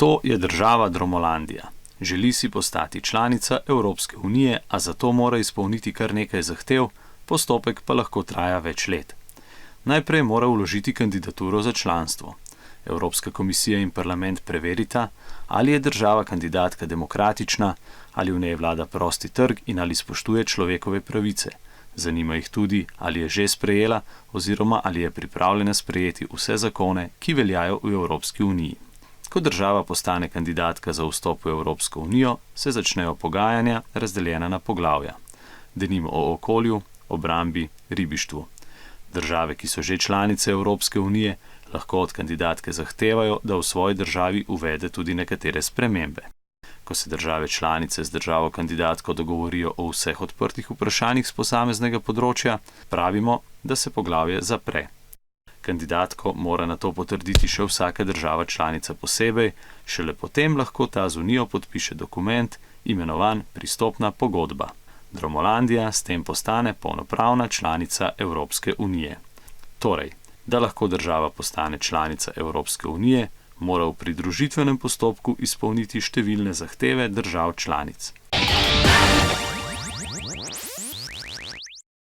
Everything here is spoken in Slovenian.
To je država Dromolandija. Želi si postati članica Evropske unije, a zato mora izpolniti kar nekaj zahtev, postopek pa lahko traja več let. Najprej mora vložiti kandidaturo za članstvo. Evropska komisija in parlament preverita, ali je država kandidatka demokratična, ali v njej vlada prosti trg in ali spoštuje človekove pravice. Zanima jih tudi, ali je že sprejela oziroma ali je pripravljena sprejeti vse zakone, ki veljajo v Evropski uniji. Ko država postane kandidatka za vstop v Evropsko unijo, se začnejo pogajanja, razdeljena na poglavja. Denimo o okolju, obrambi, ribištvu. Države, ki so že članice Evropske unije, lahko od kandidatke zahtevajo, da v svoji državi uvede tudi nekatere spremembe. Ko se države članice z državo kandidatko dogovorijo o vseh odprtih vprašanjih z posameznega področja, pravimo, da se poglavje zapre. Kandidatko mora nato potrditi še vsaka država članica posebej, šele potem lahko ta z unijo podpiše dokument, imenovan pristopna pogodba. Dromolandija s tem postane polnopravna članica Evropske unije. Torej, da lahko država postane članica Evropske unije, mora v pridružitvenem postopku izpolniti številne zahteve držav članic.